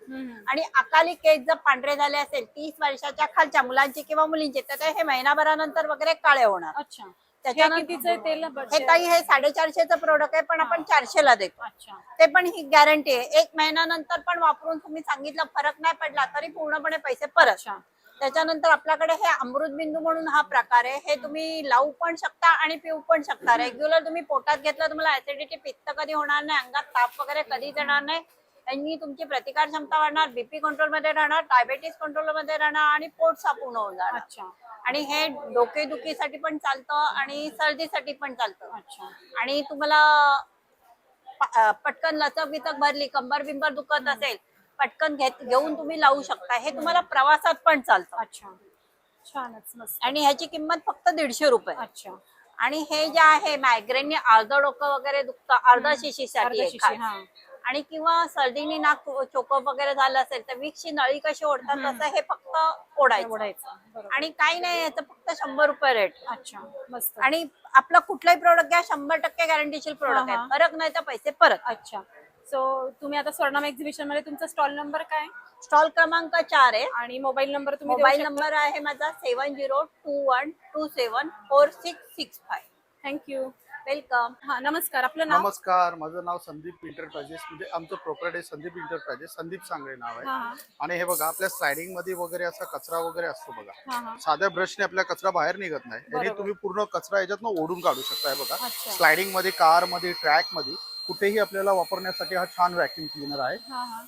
आणि अकाली केस जर पांढरे झाले असेल 30 वर्षाच्या खालच्या मुलांची किंवा मुलींचे, तर हे महिनाभरानंतर वगैरे काळे होणार. अच्छा, त्याच्यानंतर कितीचं तेल हे ताई हे 450चं प्रोडक्ट आहे, पण आपण 400ला देतो. अच्छा, ते पण ही गॅरंटी आहे. 1 महिन्यानंतर पण वापरून तुम्ही सांगितलं फरक नाही पडला तरी पूर्णपणे पैसे परत. अच्छा. त्याच्यानंतर आपल्याकडे हे अमृतबिंदू म्हणून हा प्रकार आहे. हे तुम्ही लावू पण शकता आणि पिऊ पण शकता. रेग्युलर तुम्ही पोटात घेतलं तुम्हाला ऍसिडिटी, पित्त कधी होणार नाही, अंगात ताप वगैरे कधीच येणार नाही. यांनी तुमची प्रतिकार क्षमता वाढणार, बीपी कंट्रोल मध्ये राहणार, डायबेटीस कंट्रोल मध्ये राहणार आणि पोट साफ होऊन जाणार. अच्छा. आणि हे डोकेदुखीसाठी पण चालतं आणि सर्दीसाठी पण चालतं. अच्छा. आणि तुम्हाला पटकन लचक बिचक भरली, कंबर बिंबर दुखत असेल, पटकन घेऊन तुम्ही लावू शकता. हे तुम्हाला प्रवासात पण चालतं. अच्छा, छानच, मस्त. आणि ह्याची किंमत फक्त 150 रुपये. अच्छा. आणि हे जे आहे मायग्रेनने अर्ध डोकं वगैरे दुखतं, अर्धा शिशीसाठी आहे खास. आणि किंवा सर्दीने नाक चोकप वगैरे झालं असेल तर विक्सची नळी कशी ओढतात तसं हे फक्त ओढायचं. आणि काही नाही, याचं फक्त 100 रुपये रेट. अच्छा, मस्त. आणि आपलं कुठलाही प्रोडक्ट घ्या 100% गॅरंटीशील प्रोडक्ट आहे. फरक नाही तर पैसे परत. अच्छा. सो तुम्ही आता स्वर्णम एक्झिबिशन मध्ये तुमचा स्टॉल नंबर काय? स्टॉल क्रमांक 4 आहे. आणि मोबाईल नंबर तुम्ही मोबाईल नंबर आहे माझा 7021274665. थँक्यू. वेलकम. हा, नमस्कार. आपलं नाव? नमस्कार, माझं नाव संदीप इंटरप्राइजेस, म्हणजे आमचं प्रोप्रायटर संदीप इंटरप्राइजेस, संदीप सांगळे नाव आहे. आणि हे बघा आपल्या स्लायडिंग मध्ये वगैरे असा कचरा वगैरे असतो बघा. साध्या ब्रशने आपला कचरा बाहेर निघत नाही, आणि तुम्ही पूर्ण कचरा याच्यातनं ओढून काढू शकताय बघा. स्लायडिंग मध्ये, कार मध्ये, ट्रॅक मध्ये कुठेही आपल्याला वापरण्यासाठी हा छान व्हॅक्यूम क्लीनर आहे.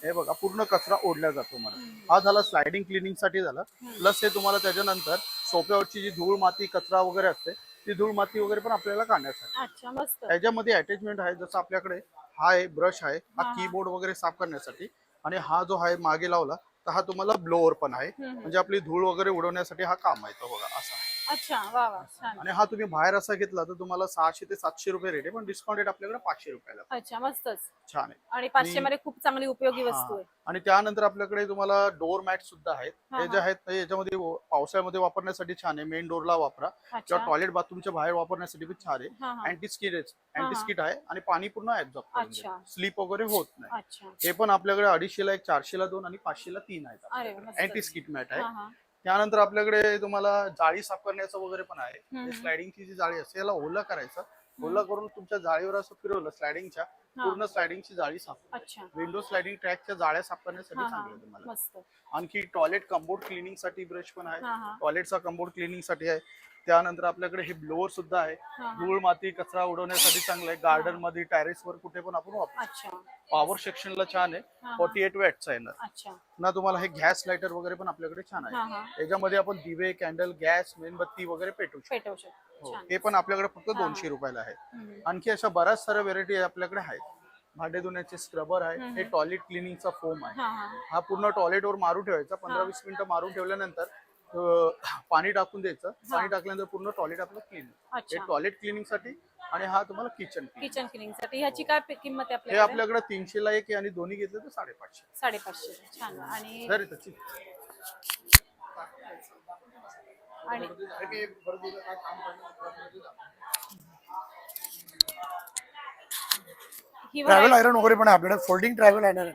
हे बघा पूर्ण कचरा ओढला जातो मला. हा झाला स्लायडिंग क्लिनिंग साठी झाला. प्लस हे तुम्हाला त्याच्यानंतर सोप्यावरची जी धूळ माती कचरा वगैरे असते ती धूळ माती वगैरे पण आपल्याला काढण्यासाठी. अच्छा, मस्त. याच्यामध्ये अटॅचमेंट आहे, जसं आपल्याकडे हा आहे ब्रश आहे, हा कीबोर्ड वगैरे साफ करण्यासाठी. आणि हा जो आहे मागे लावला तर हा तुम्हाला ब्लोअर पण आहे, म्हणजे आपली धूळ वगैरे उडवण्यासाठी हा काम आहे तो बघा असा. अच्छा, वा वा, छान. आणि हा तुम्ही बाहेर असा घेतला तर तुम्हाला 600 ते 700 रुपये रेट आहे, पण डिस्काउंट रेट आपल्याकडे 500 रुपयाला. अच्छा, मस्तच. छान आहे. आणि 500 मध्ये खूप चांगली उपयोगी वस्तू आहे. आणि त्यानंतर आपल्याकडे तुम्हाला डोर मॅट सुद्धा आहेत. हे जे आहेत याच्यामध्ये पावसाळ्यामध्ये वापरण्यासाठी छान आहे. मेन डोरला वापरा किंवा टॉयलेट बाथरूमच्या बाहेर वापरण्यासाठी पण छान आहे. अँटी स्किट आहे आणि पाणी पूर्ण ऍब्झॉर्ब करून स्लीप वगैरे होत नाही. हे पण आपल्याकडे 250ला 1, 400ला 2 आणि 500ला 3 आहेत. अँटी स्किट मॅट आहे. त्यानंतर आपल्याकडे तुम्हाला जाळी साफ करण्याचं वगैरे पण आहे. स्लायडिंगची जी जाळी असते याला ओला करायचं, ओला करून तुमच्या जाळीवर असं फिरवलं स्लायडिंगच्या, पूर्ण स्लायडिंगची जाळी साफ. विंडो स्लायडिंग ट्रॅकच्या जाळ्या साफ करण्यासाठी चांगलं तुम्हाला. आणखी टॉयलेट कंपोर्ट क्लिनिंग साठी ब्रश पण आहे. टॉयलेटचा कंपोर्ट क्लिनिंग साठी आहे. त्यानंतर आपल्याकडे हे ब्लोअर सुद्धा आहे, धूळ माती कचरा उडवण्यासाठी चांगलं आहे. गार्डन मध्ये, टेरेस वर कुठे पण आपण वापरू. पॉवर सेक्शनला छान आहे. 48 वॅटचा आहे ना. तुम्हाला हे गॅस लायटर वगैरे पण आपल्याकडे छान आहे. याच्यामध्ये आपण दिवे, कॅन्डल, गॅस, मेणबत्ती वगैरे पेटवू शकतो. हे पण आपल्याकडे फक्त 200 रुपयाला आहे. आणखी अशा बऱ्याच साऱ्या व्हेरायटी आपल्याकडे आहेत. भांडे धुण्याचे स्क्रबर आहे. हे टॉयलेट क्लिनिंगचा फोम आहे. हा पूर्ण टॉयलेटवर मारून ठेवायचा. 15-20 मिनिटं मारून ठेवल्यानंतर पाणी टाकून द्यायचं. पाणी टाकल्यानंतर पूर्ण टॉयलेट आपलं क्लीन. हे टॉयलेट क्लिनिंग साठी. आणि हा तुम्हाला किचन क्लिनिंग साठी. ह्याची काय किंमत आहे हे आपल्याकडे 300ला 1 आणि दोन्ही घेतलं तर 550. 550. छान. आणि ट्रॅव्हल आयरन वगैरे पण आहे आपल्याकडे. फोल्डिंग ट्रॅव्हल आयरन आहे.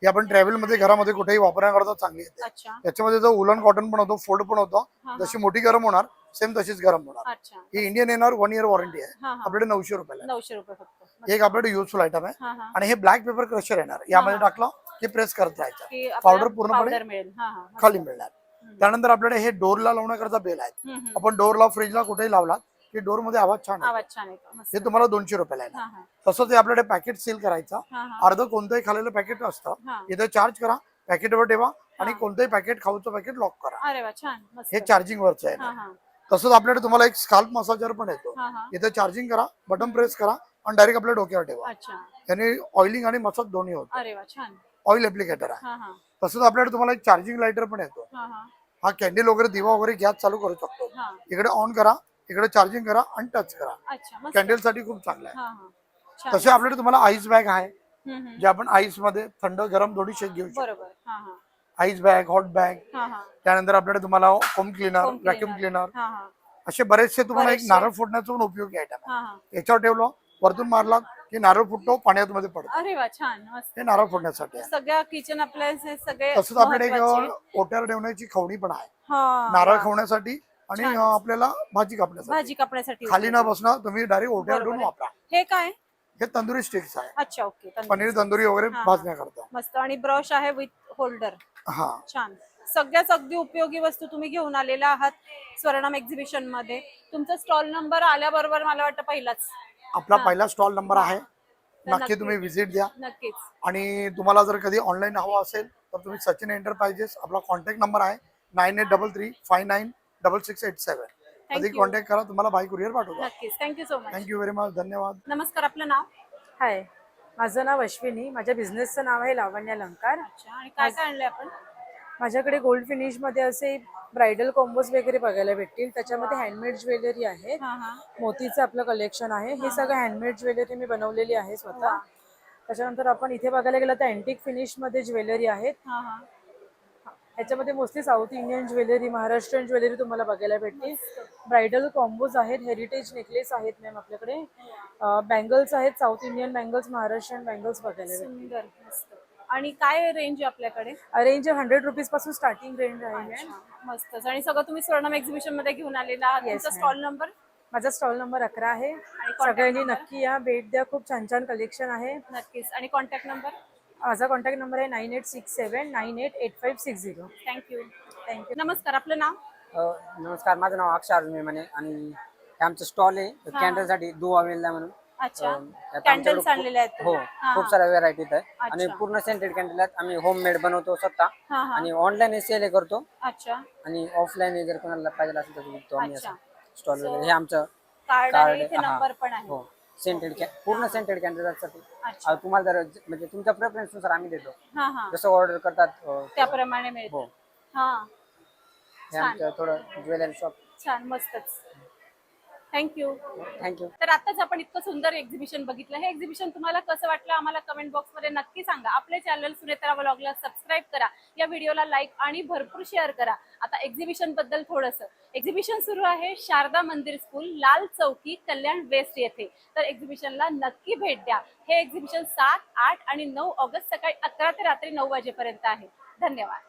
हे आपण ट्रॅव्हल मध्ये घरामध्ये कुठेही वापरण्याकरता चांगली येते. याच्यामध्ये जो उलन कॉटन पण होतो, फोल्ड पण होतो. जशी मोठी गरम होणार सेम तशीच गरम होणार. ही इंडियन येणार 1 इयर वॉरंटी आहे. आपल्याकडे 900 रुपयाला. 900 रुपये फक्त. एक आपल्याकडे युजफुल आयटम आहे. आणि हे ब्लॅक पेपर क्रशर येणार. यामध्ये टाकलं की प्रेस करत राहायचं, पावडर पूर्णपणे खाली मिळणार. त्यानंतर आपल्याकडे हे डोरला लावण्याकरता बेल आहेत. आपण डोरला, फ्रीजला कुठेही लावला की डोर मध्ये आवाज छान येतो. हे तुम्हाला 200 रुपयाला आहे. तसंच आपल्याकडे पॅकेट सील करायचं. अर्ध कोणतंही खाल्लेलं पॅकेट असतं, इथं चार्ज करा, पॅकेटवर ठेवा आणि कोणतंही पॅकेट, खाऊचं पॅकेट लॉक करा. हे चार्जिंग वरच आहे. तसंच आपल्याकडे तुम्हाला एक स्काल्प मसाजर पण येतो. इथं चार्जिंग करा, बटन प्रेस करा आणि डायरेक्ट आपल्या डोक्यावर ठेवा. याने ऑइलिंग आणि मसाज दोन्ही होतं. ऑइल ऍप्लिकेटर आहे. तसंच आपल्याकडे तुम्हाला एक चार्जिंग लायटर पण येतो. हा कॅन्डल वगैरे, दिवा वगैरे गॅस चालू करू शकतो. इकडे ऑन करा, इकडे चार्जिंग करा आणि टच करा. कॅन्डल साठी खूप चांगलं आहे. तसे आपल्याकडे तुम्हाला आईस बॅग आहे, जे आपण आईस मध्ये थंड गरम दोन्ही शेक घेऊ शकतो. आईस बॅग, हॉट बॅग, हा हा त्यानंतर आपल्याकडे तुम्हाला home cleaner, Home vacuum cleaner. Cleaner हा हा असे बरेचसे तुम्हाला एक बरेचसे. नारळ फोडण्याचं पण उपयोगी आयटम हा आहे. हा याच्यावर ठेवलं वरतून मारला की नारळ फुटतो, पाण्यात मध्ये पडतो. अरे वा छान मस्त. हे नारळ फोडण्यासाठी आहे. सगळ्या किचन अप्लायन्सेस सगळे तसंच आपल्याकडे महत्त्वाचे. एक ओट्यावर ठेवण्याची खवणी पण आहे, हा नारळ वा. खवण्यासाठी आणि छानच. आपल्याला भाजी कापण्यासाठी. भाजी कापण्यासाठी खाली न उपयोगी. बसणार तुम्ही डायरेक्ट ओट्यावर बरोबर ठेवून आहे. वापरा. हे काय हे तंदुरी स्टिक्स आहे, अच्छा ओके पनीर तंदुरी वगैरे हा, हा. भाजण्याकरता. मस्त आणि ब्रश आहे विथ होल्डर. हा छान. सगळ्याच अगदी उपयोगी वस्तू तुम्ही घेऊन आलेल्या आहात स्वर्णम एक्झिबिशन मध्ये. तुमचा स्टॉल नंबर आल्याबरोबर मला वाटतं पहिलाच. आपला हा. पहिला स्टॉल नंबर आहे, तर नक्की तुम्ही व्हिजिट द्या. नक्कीच. आणि तुम्हाला जर कधी ऑनलाईन हवं असेल तर तुम्ही सचिन एंटरप्राइजेस, आपला कॉन्टॅक्ट नंबर आहे 9833596687. कधी you. कॉन्टॅक्ट करा, तुम्हाला बाय कुरिअर पाठवतो. नक्कीच. Thank you so much. Thank you very much, धन्यवाद. नमस्कार, आपलं नाव? हाय, माझं नाव अश्विनी, माझ्या बिझनेसचं नाव आहे लावण्य अलंकार. अच्छा, आणि काय काय आणलंय आपण? माझ्याकडे गोल्ड फिनिश मध्ये असे ब्रायडल कॉम्बोज वगैरे बघायला भेटतील. त्याच्यामध्ये हँडमेड ज्वेलरी आहे, हा हा मोतीचं आपलं कलेक्शन आहे. हे सगळं हँडमेड ज्वेलरी मी बनवलेली आहे स्वतः. त्याच्यानंतर आपण इथे बघायला गेलं तर अँटिक फिनिश मध्ये ज्वेलरी आहेत. हा हा ह्याच्यामध्ये mostly south Indian jewellery, Maharashtrian jewellery तुम्हाला बघायला भेटतील. ब्रायडल कॉम्बोज आहेत, हेरिटेज नेकलेस आहेत मॅम आपल्याकडे, बँगल्स आहेत, south Indian bangles, Maharashtrian bangles बघायला भेटतील. सुंदर मस्त. आणि काय रेंज आहे आपल्याकडे? रेंज 100 रुपीज पासून स्टार्टिंग रेंज आहे. अच्छा, मस्तच. आणि सगळं तुम्ही स्वर्णम एक्झिबिशन मध्ये घेऊन आलेला आहात. Yes, तुमचा ma'am. Stall number? माझा स्टॉल नंबर 11 आहे. contact सगळ्यांनी number? नक्की या, भेट द्या. खूप छान छान कलेक्शन आहे. नक्कीच. आणि कॉन्टॅक्ट नंबर? माझा कॉन्टॅक्ट नंबर आहे 9867988560. थँक्यू. थँक्यू. नमस्कार, आपलं नाव? नमस्कार, माझं नाव अक्षय अर्जुन मेमने आणि हे आमचं स्टॉल आहे कॅन्डलसाठी दुवा वेल्ला म्हणून. अच्छा, यात कॅन्डल्स आमच्याकडे आणलेले आहेत हो, तुम्ही? हा, खूप हा. साऱ्या व्हेरायटीज आहे आणि अच्छा. पूर्ण सेंटेड कॅन्डल आहेत. आम्ही होममेड बनवतो स्वतः हा, हा. आणि ऑनलाईन सेल करतो अच्छा, आणि ऑफलाईन जर कोणाला पाहिजे असेल तर विकतो आम्ही अच्छा. असं स्टॉल वगैरे. हे आमचं कार्ड कार्ड आहे, इथे आहे, हा. नंबर पण आहे. हो, सेंटेड पूर्ण सेंटेड कॅन्डलसाठी अच्छा. तुम्हाला जर म्हणजे तुमच्या प्रेफरन्स नुसार आम्ही देतो, हा हा जसं ऑर्डर करतात त्याप्रमाणे मिळते. हो. हा, हे आमचं थोडं ज्वेलरी शॉप. छान, मस्तच. थँक्यू. थँक्यू. तर आताच आपण इतकं सुंदर एक्झिबिशन बघितलं. हे एक्झिबिशन तुम्हाला कसं वाटलं आम्हाला कमेंट बॉक्स मध्ये नक्की सांगा. आपले चॅनल सुनेत्रा व्लॉगला सबस्क्राईब करा, या व्हिडिओला लाईक आणि भरपूर शेअर करा. आता एक्झिबिशन बद्दल थोडंसं. एक्झिबिशन सुरू आहे शारदा मंदिर स्कूल, लाल चौकी, कल्याण वेस्ट येथे. तर एक्झिबिशनला नक्की भेट द्या. हे एक्झिबिशन 7, 8 आणि 9 ऑगस्ट सकाळी 11 ते रात्री 9 वाजेपर्यंत आहे. धन्यवाद.